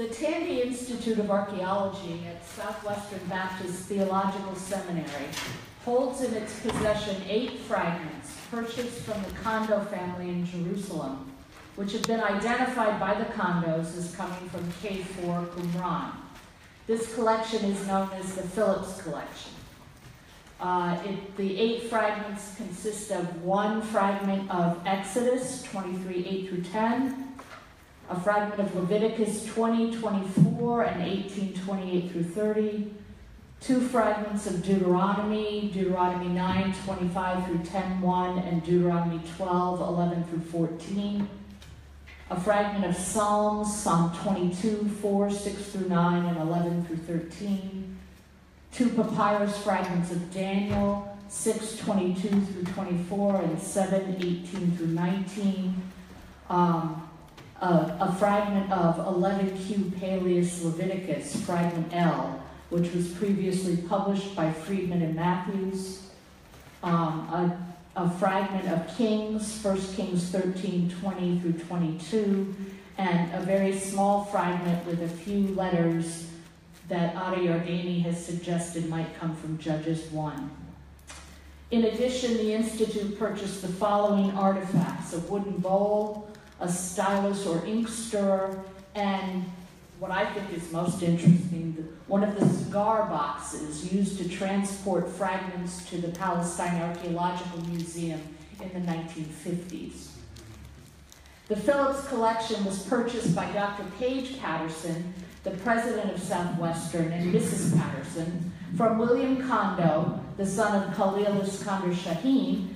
The Tandy Institute of Archaeology at Southwestern Baptist Theological Seminary holds in its possession 8 fragments purchased from the Kondo family in Jerusalem, which have been identified by the Kondos as coming from K4 Qumran. This collection is known as the Phillips Collection. The 8 fragments consist of 1 fragment of Exodus 23, 8 through 10, a fragment of Leviticus 20, 24, and 18, 28 through 30, 2 fragments of Deuteronomy, Deuteronomy 9, 25 through 10, 1, and Deuteronomy 12, 11 through 14, a fragment of Psalms, Psalm 22, 4, 6 through 9, and 11 through 13, 2 papyrus fragments of Daniel, 6, 22 through 24, and 7, 18 through 19, a fragment of 11Q Paleus Leviticus, fragment L, which was previously published by Friedman and Matthews, a fragment of Kings, 1 Kings 13, 20 through 22, and a very small fragment with a few letters that Ada Yardeni has suggested might come from Judges 1. In addition, the Institute purchased the following artifacts: a wooden bowl, a stylus or ink stirrer, and what I think is most interesting, one of the cigar boxes used to transport fragments to the Palestine Archaeological Museum in the 1950s. The Phillips collection was purchased by Dr. Paige Patterson, the president of Southwestern, and Mrs. Patterson, from William Kondo, the son of Khalil Iskander Shaheen,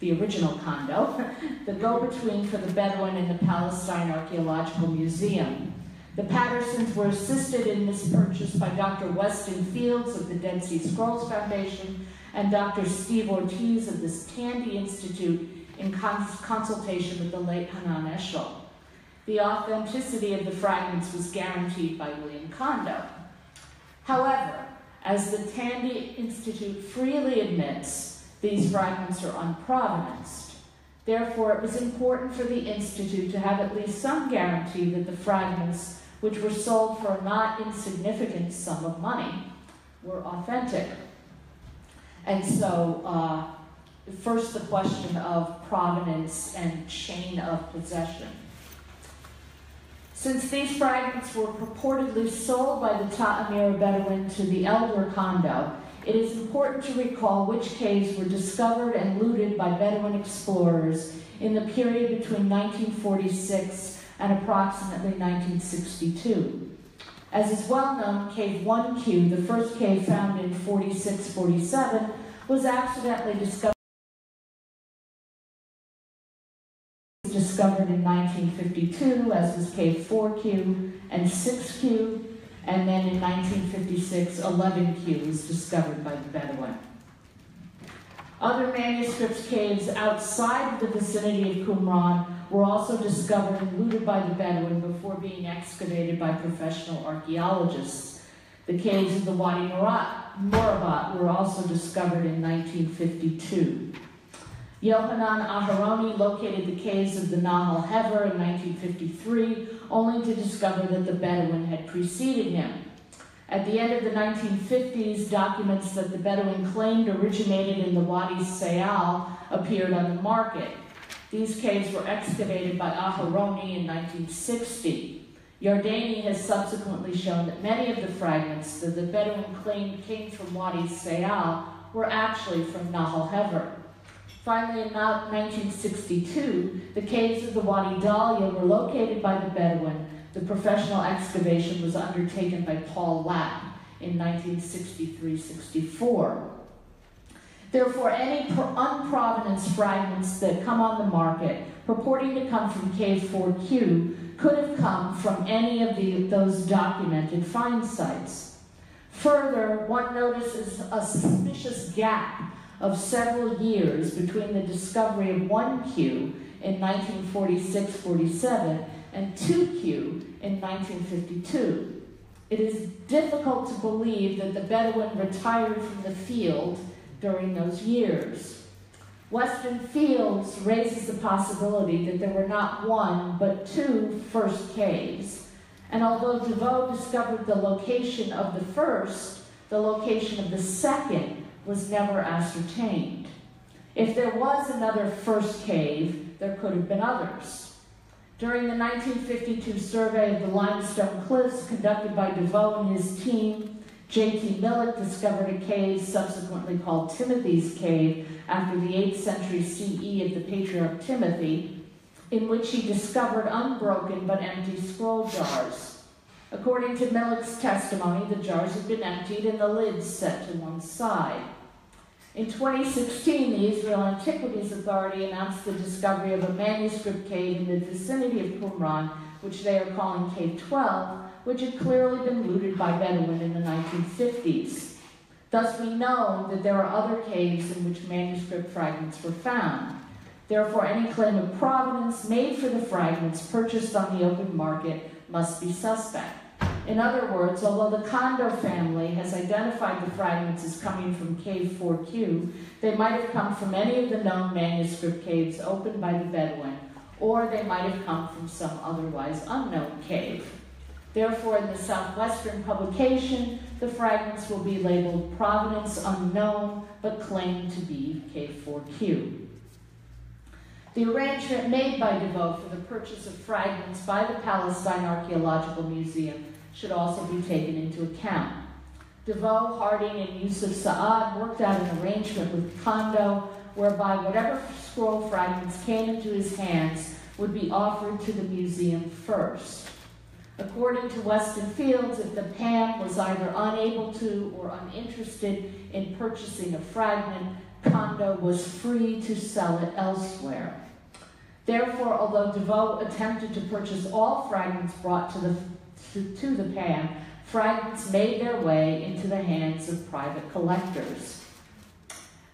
the original Kondo, the go-between for the Bedouin in the Palestine Archaeological Museum. The Pattersons were assisted in this purchase by Dr. Weston Fields of the Dead Sea Scrolls Foundation and Dr. Steve Ortiz of the Tandy Institute in consultation with the late Hanan Eshel. The authenticity of the fragments was guaranteed by William Kondo. However, as the Tandy Institute freely admits, these fragments are unprovenanced. Therefore, it was important for the Institute to have at least some guarantee that the fragments, which were sold for a not insignificant sum of money, were authentic. And so, first the question of provenance and chain of possession. Since these fragments were purportedly sold by the Ta'amir Bedouin to the elder Kondo, it is important to recall which caves were discovered and looted by Bedouin explorers in the period between 1946 and approximately 1962. As is well known, Cave 1Q, the first cave found in 46-47, was accidentally discovered in 1952, as was Cave 4Q and 6Q, and then in 1956, 11Q was discovered by the Bedouin. Other manuscripts caves outside of the vicinity of Qumran were also discovered and looted by the Bedouin before being excavated by professional archaeologists. The caves of the Wadi Murabat were also discovered in 1952. Yohanan Aharoni located the caves of the Nahal Hever in 1953, only to discover that the Bedouin had preceded him. At the end of the 1950s, documents that the Bedouin claimed originated in the Wadi Sayal appeared on the market. These caves were excavated by Aharoni in 1960. Yardeni has subsequently shown that many of the fragments that the Bedouin claimed came from Wadi Sayal were actually from Nahal Hever. Finally, in 1962, the caves of the Wadi Dahlia were located by the Bedouin. The professional excavation was undertaken by Paul Lapp in 1963-64. Therefore, any unprovenance fragments that come on the market purporting to come from Cave 4Q could have come from any of those documented find sites. Further, one notices a suspicious gap of several years between the discovery of 1Q in 1946-47 and 2Q in 1952. It is difficult to believe that the Bedouin retired from the field during those years. Weston Fields raises the possibility that there were not 1, but 2 first caves. And although DeVoe discovered the location of the first, the location of the second was never ascertained. If there was another first cave, there could have been others. During the 1952 survey of the limestone cliffs conducted by DeVoe and his team, J.T. Millick discovered a cave subsequently called Timothy's Cave after the 8th century CE of the patriarch Timothy, in which he discovered unbroken but empty scroll jars. According to Millick's testimony, the jars had been emptied and the lids set to one side. In 2016, the Israel Antiquities Authority announced the discovery of a manuscript cave in the vicinity of Qumran, which they are calling Cave 12, which had clearly been looted by Bedouin in the 1950s. Thus, we know that there are other caves in which manuscript fragments were found. Therefore, any claim of provenance made for the fragments purchased on the open market must be suspect. In other words, although the Kondo family has identified the fragments as coming from Cave 4Q, they might have come from any of the known manuscript caves opened by the Bedouin, or they might have come from some otherwise unknown cave. Therefore, in the Southwestern publication, the fragments will be labeled Provenance Unknown, but claimed to be Cave 4Q. The arrangement made by DeVoe for the purchase of fragments by the Palestine Archaeological Museum should also be taken into account. DeVoe, Harding, and Yusuf Saad worked out an arrangement with Kondo whereby whatever scroll fragments came into his hands would be offered to the museum first. According to Weston Fields, if the PAM was either unable to or uninterested in purchasing a fragment, Kondo was free to sell it elsewhere. Therefore, although DeVoe attempted to purchase all fragments brought to the PAM, fragments made their way into the hands of private collectors.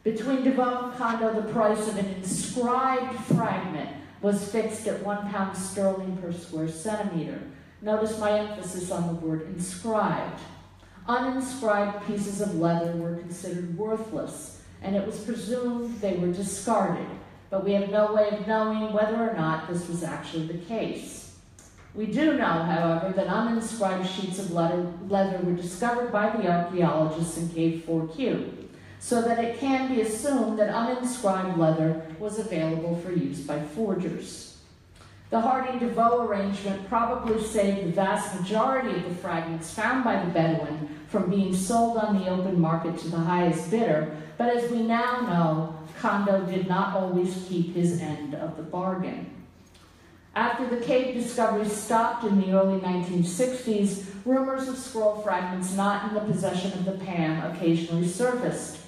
Between DeVoe and Kondo, the price of an inscribed fragment was fixed at £1 per square centimeter. Notice my emphasis on the word inscribed. Uninscribed pieces of leather were considered worthless, and it was presumed they were discarded, but we have no way of knowing whether or not this was actually the case. We do know, however, that uninscribed sheets of leather were discovered by the archaeologists in Cave 4Q, so that it can be assumed that uninscribed leather was available for use by forgers. The Harding-DeVoe arrangement probably saved the vast majority of the fragments found by the Bedouin from being sold on the open market to the highest bidder, but as we now know, Kondo did not always keep his end of the bargain. After the cave discovery stopped in the early 1960s, rumors of scroll fragments not in the possession of the PAM occasionally surfaced.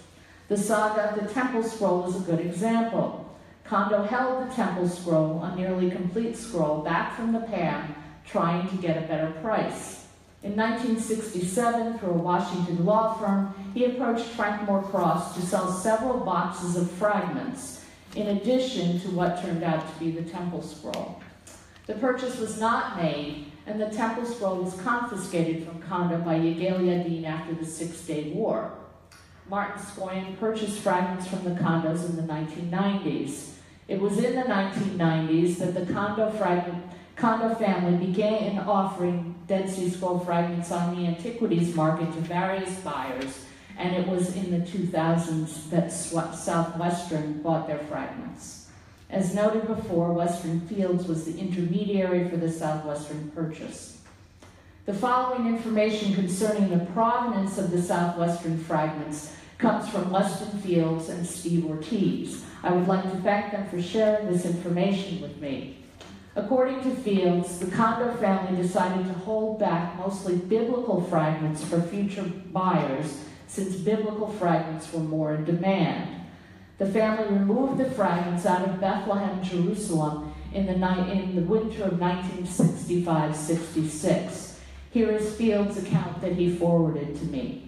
The saga of the temple scroll is a good example. Kondo held the temple scroll, a nearly complete scroll, back from the PAM, trying to get a better price. In 1967, through a Washington law firm, he approached Frank Moore Cross to sell several boxes of fragments, in addition to what turned out to be the temple scroll. The purchase was not made, and the temple scroll was confiscated from Kondo by Yigael Yadin after the Six-Day War. Martin Scoyan purchased fragments from the Kondos in the 1990s. It was in the 1990s that the Kondo family began offering Dead Sea Scroll fragments on the antiquities market to various buyers, and it was in the 2000s that Southwestern bought their fragments. As noted before, Western Fields was the intermediary for the Southwestern purchase. The following information concerning the provenance of the Southwestern fragments comes from Weston Fields and Steve Ortiz. I would like to thank them for sharing this information with me. According to Fields, the Kondo family decided to hold back mostly biblical fragments for future buyers, since biblical fragments were more in demand. The family removed the fragments out of Bethlehem, Jerusalem in the winter of 1965-66. Here is Fields' account that he forwarded to me.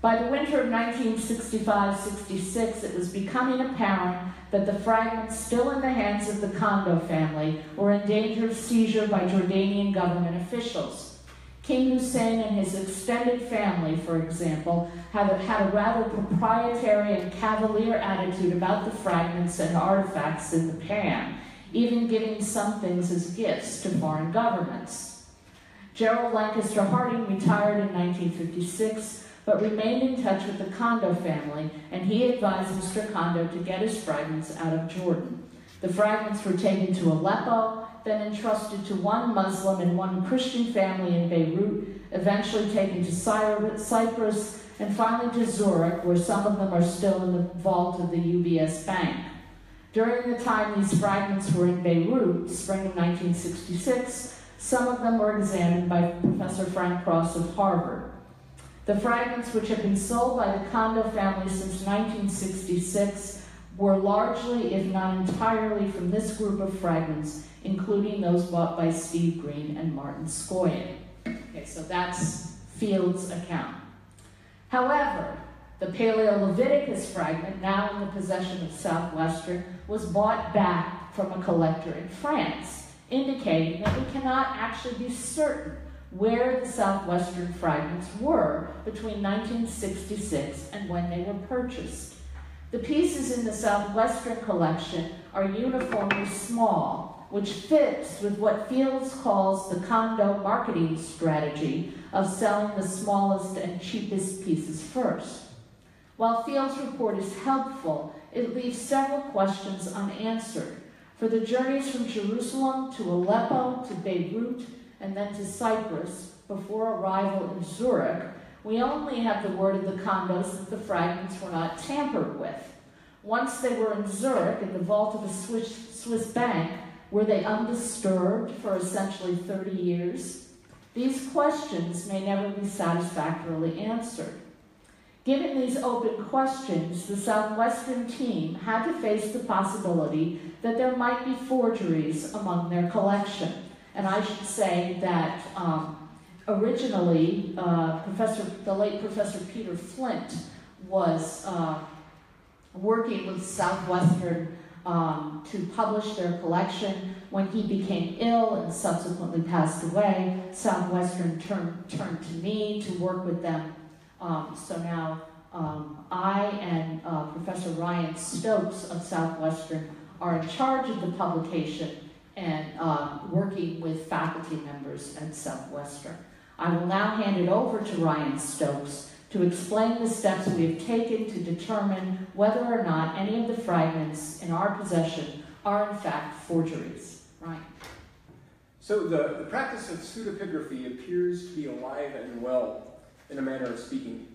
By the winter of 1965-66, it was becoming apparent that the fragments still in the hands of the Kondo family were in danger of seizure by Jordanian government officials. King Hussein and his extended family, for example, had a rather proprietary and cavalier attitude about the fragments and artifacts in the PAM, even giving some things as gifts to foreign governments. Gerald Lancaster Harding retired in 1956, but remained in touch with the Kondo family, and he advised Mr. Kondo to get his fragments out of Jordan. The fragments were taken to Aleppo, then entrusted to one Muslim and one Christian family in Beirut, eventually taken to Cyprus, and finally to Zurich, where some of them are still in the vault of the UBS Bank. During the time these fragments were in Beirut, spring of 1966, some of them were examined by Professor Frank Cross of Harvard. The fragments, which have been sold by the Kondo family since 1966, were largely, if not entirely, from this group of fragments, including those bought by Steve Green and Martin Scoyen. Okay, so that's Field's account. However, the Paleolithic fragment, now in the possession of Southwestern, was bought back from a collector in France, indicating that we cannot actually be certain where the Southwestern fragments were between 1966 and when they were purchased. The pieces in the Southwestern collection are uniformly small, which fits with what Fields calls the Kondo marketing strategy of selling the smallest and cheapest pieces first. While Fields' report is helpful, it leaves several questions unanswered. For the journeys from Jerusalem to Aleppo to Beirut and then to Cyprus before arrival in Zurich, we only have the word of the Kondos that the fragments were not tampered with. Once they were in Zurich, in the vault of a Swiss bank, were they undisturbed for essentially 30 years? These questions may never be satisfactorily answered. Given these open questions, the Southwestern team had to face the possibility that there might be forgeries among their collection. And I should say that originally, the late Professor Peter Flint was working with Southwestern to publish their collection. When he became ill and subsequently passed away, Southwestern turned to me to work with them. So now I and Professor Ryan Stokes of Southwestern are in charge of the publication and working with faculty members at Southwestern. I will now hand it over to Ryan Stokes to explain the steps we have taken to determine whether or not any of the fragments in our possession are in fact forgeries. Ryan. So the practice of pseudepigraphy appears to be alive and well, in a manner of speaking.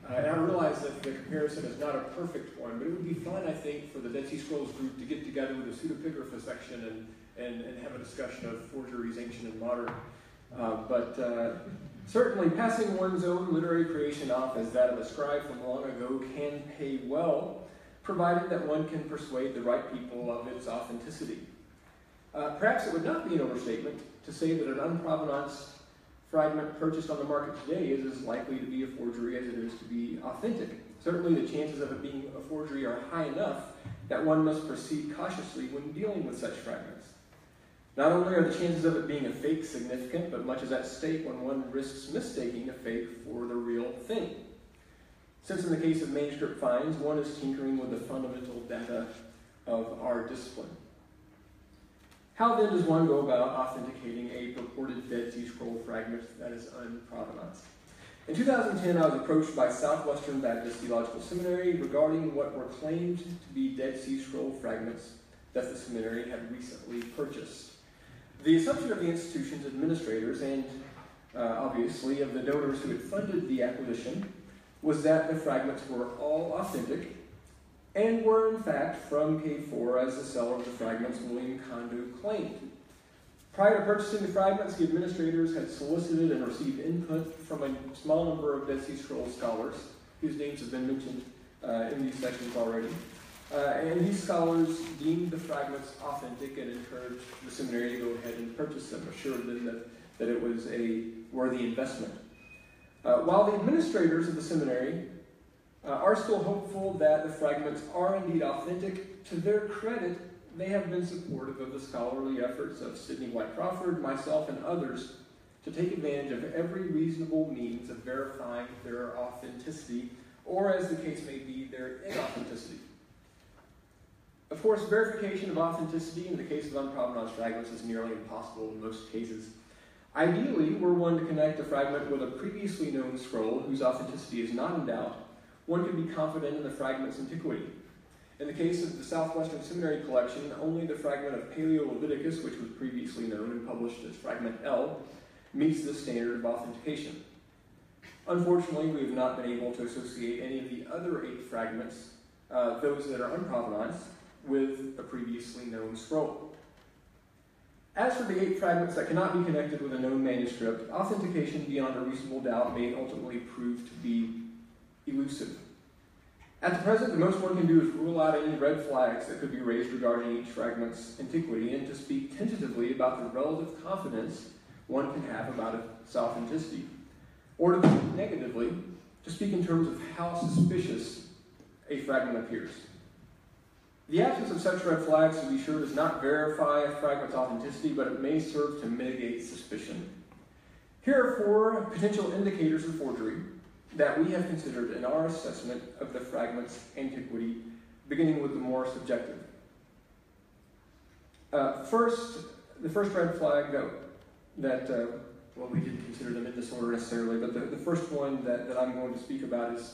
And I realize that the comparison is not a perfect one, but it would be fun, I think, for the Dead Sea Scrolls group to get together with the pseudepigrapha section and have a discussion of forgeries, ancient and modern. Certainly passing one's own literary creation off as that of a scribe from long ago can pay well, provided that one can persuade the right people of its authenticity. Perhaps it would not be an overstatement to say that an unprovenanced fragment purchased on the market today is as likely to be a forgery as it is to be authentic. Certainly the chances of it being a forgery are high enough that one must proceed cautiously when dealing with such fragments. Not only are the chances of it being a fake significant, but much is at stake when one risks mistaking a fake for the real thing. Since in the case of manuscript finds, one is tinkering with the fundamental data of our discipline. How then does one go about authenticating a purported Dead Sea Scroll fragment that is unprovenanced? In 2010, I was approached by Southwestern Baptist Theological Seminary regarding what were claimed to be Dead Sea Scroll fragments that the seminary had recently purchased. The assumption of the institution's administrators and, obviously, of the donors who had funded the acquisition was that the fragments were all authentic and were, in fact, from K4 as the seller of the fragments, William Kondo, claimed. Prior to purchasing the fragments, the administrators had solicited and received input from a small number of Dead Sea Scroll scholars, whose names have been mentioned in these sections already. And these scholars deemed the fragments authentic and encouraged the seminary to go ahead and purchase them, assured them that it was a worthy investment. While the administrators of the seminary are still hopeful that the fragments are indeed authentic, to their credit, they have been supportive of the scholarly efforts of Sidnie Crawford, myself, and others to take advantage of every reasonable means of verifying their authenticity, or as the case may be, their inauthenticity. Of course, verification of authenticity in the case of unprovenanced fragments is nearly impossible in most cases. Ideally, were one to connect a fragment with a previously known scroll whose authenticity is not in doubt, one could be confident in the fragment's antiquity. In the case of the Southwestern Seminary collection, only the fragment of Paleo-Leviticus, which was previously known and published as Fragment L, meets this standard of authentication. Unfortunately, we have not been able to associate any of the other 8 fragments, those that are unprovenance, with a previously known scroll. As for the 8 fragments that cannot be connected with a known manuscript, authentication beyond a reasonable doubt may ultimately prove to be elusive. At the present, the most one can do is rule out any red flags that could be raised regarding each fragment's antiquity and to speak tentatively about the relative confidence one can have about its authenticity. Or to speak negatively, to speak in terms of how suspicious a fragment appears. The absence of such red flags, to be sure, does not verify a fragment's authenticity, but it may serve to mitigate suspicion. Here are 4 potential indicators of forgery that we have considered in our assessment of the fragment's antiquity, beginning with the more subjective. The first red flag well, we didn't consider them in this order necessarily, but the first one that I'm going to speak about is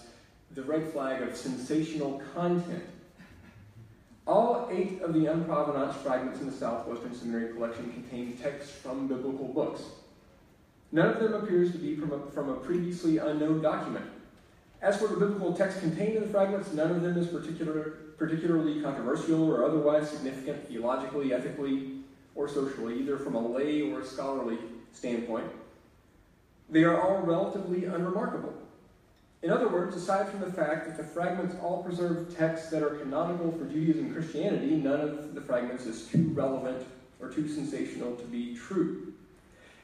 the red flag of sensational content. All 8 of the unprovenance fragments in the Southwestern Seminary collection contain text from biblical books. None of them appears to be from a previously unknown document. As for the biblical text contained in the fragments, none of them is particularly controversial or otherwise significant theologically, ethically, or socially, either from a lay or a scholarly standpoint. They are all relatively unremarkable. In other words, aside from the fact that the fragments all preserve texts that are canonical for Judaism and Christianity, none of the fragments is too relevant or too sensational to be true.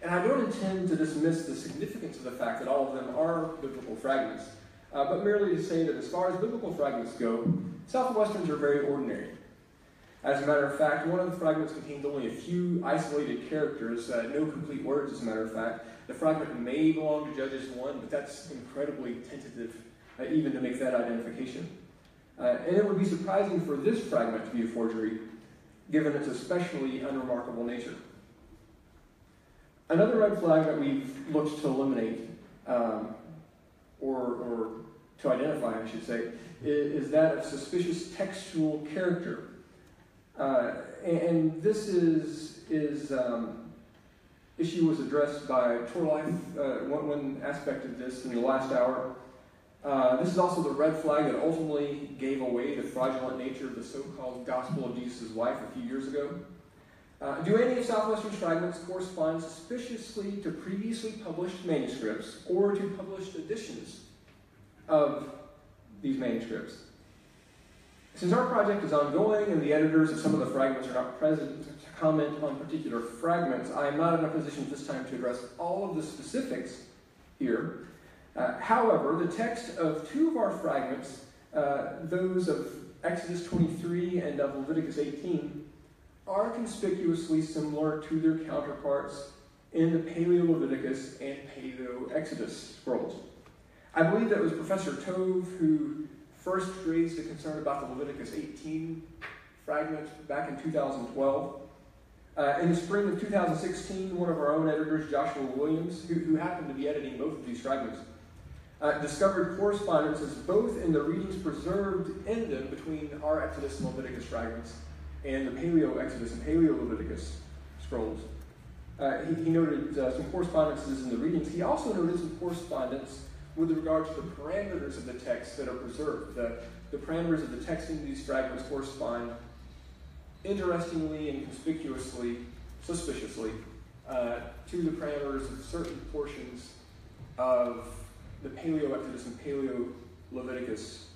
And I don't intend to dismiss the significance of the fact that all of them are biblical fragments, but merely to say that as far as biblical fragments go, Southwesterns are very ordinary. As a matter of fact, one of the fragments contains only a few isolated characters, no complete words as a matter of fact. The fragment may belong to Judges 1, but that's incredibly tentative, even to make that identification. And it would be surprising for this fragment to be a forgery, given its especially unremarkable nature. Another red flag that we've looked to eliminate, or to identify, I should say, is that of suspicious textual character. And this issue was addressed by Torlife, one aspect of this in the last hour. This is also the red flag that ultimately gave away the fraudulent nature of the so-called Gospel of Jesus' Wife a few years ago. Do any of Southwestern's fragments correspond suspiciously to previously published manuscripts or to published editions of these manuscripts? Since our project is ongoing and the editors of some of the fragments are not present to comment on particular fragments, I am not in a position at this time to address all of the specifics here. However, the text of 2 of our fragments, those of Exodus 23 and of Leviticus 18, are conspicuously similar to their counterparts in the Paleo-Leviticus and Paleo-Exodus scrolls. I believe that it was Professor Tove who first raised a concern about the Leviticus 18 fragment back in 2012. In the spring of 2016, one of our own editors, Joshua Williams, who happened to be editing both of these fragments, discovered correspondences both in the readings preserved in them between our Exodus and Leviticus fragments and the Paleo-Exodus and Paleo-Leviticus scrolls. He noted some correspondences in the readings. He also noted some correspondence with regard to the parameters of the text that are preserved. The parameters of the text in these fragments correspond interestingly and conspicuously, suspiciously, to the parameters of certain portions of the Paleo-Exodus and Paleo-Leviticus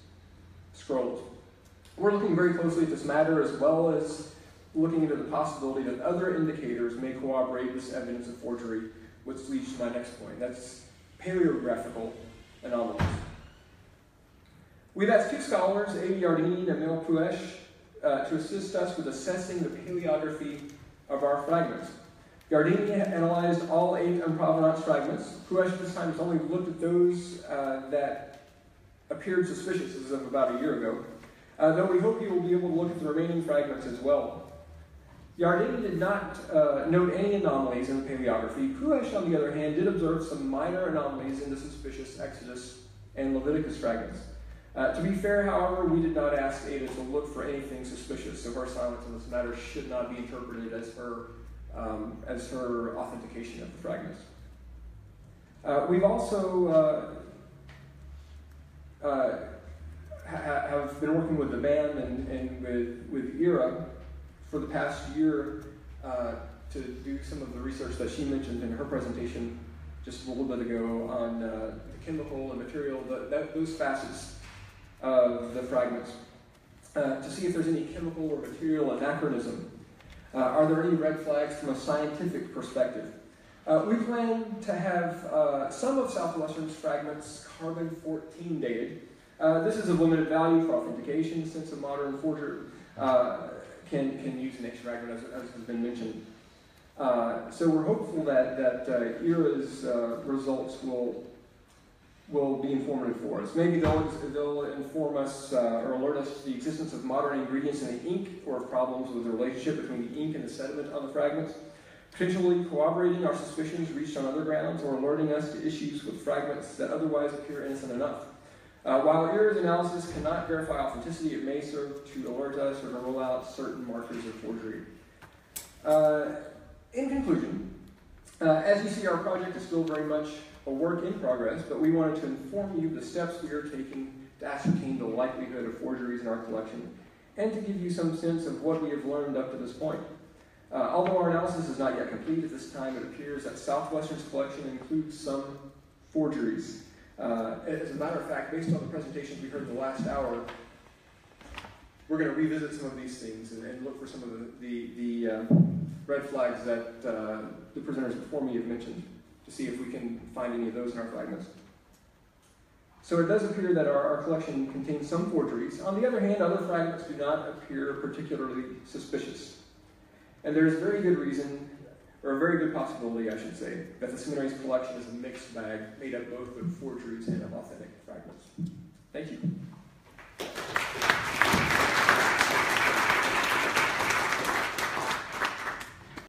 scrolls. We're looking very closely at this matter, as well as looking into the possibility that other indicators may corroborate this evidence of forgery, which leads to my next point. That's paleographical anomalies. We've asked 2 scholars, A.B. Yardini and Emil Puesh, to assist us with assessing the paleography of our fragments. Yardini analyzed all 8 unprovenance fragments. Puesh this time has only looked at those that appeared suspicious as of about a year ago, though we hope he will be able to look at the remaining fragments as well. Yardeni did not note any anomalies in the paleography. Puesh, on the other hand, did observe some minor anomalies in the suspicious Exodus and Leviticus fragments. To be fair, however, we did not ask Ada to look for anything suspicious, so her silence on this matter should not be interpreted as her authentication of the fragments. We've also have been working with the band and with IRA for the past year to do some of the research that she mentioned in her presentation just a little bit ago on the chemical and material, those facets of the fragments, to see if there's any chemical or material anachronism. Are there any red flags from a scientific perspective? We plan to have some of Southwestern's fragments carbon-14 dated. This is of limited value for authentication, since a modern forger can use an X fragment, as has been mentioned. So we're hopeful that IRA's results will be informative for us. Maybe they'll inform us or alert us to the existence of modern ingredients in the ink, or of problems with the relationship between the ink and the sediment on the fragments, potentially corroborating our suspicions reached on other grounds, or alerting us to issues with fragments that otherwise appear innocent enough. While IRA's analysis cannot verify authenticity, it may serve to alert us or to rule out certain markers of forgery. In conclusion, as you see, our project is still very much a work in progress, but we wanted to inform you of the steps we are taking to ascertain the likelihood of forgeries in our collection, and to give you some sense of what we have learned up to this point. Although our analysis is not yet complete at this time, it appears that Southwestern's collection includes some forgeries. As a matter of fact, based on the presentations we heard in the last hour, we're going to revisit some of these things and look for some of the red flags that the presenters before me have mentioned, to see if we can find any of those in our fragments. So it does appear that our collection contains some forgeries. On the other hand, other fragments do not appear particularly suspicious. And there is very good reason, or a very good possibility, I should say, that the seminary's collection is a mixed bag made up both of forgeries and of authentic fragments. Thank you.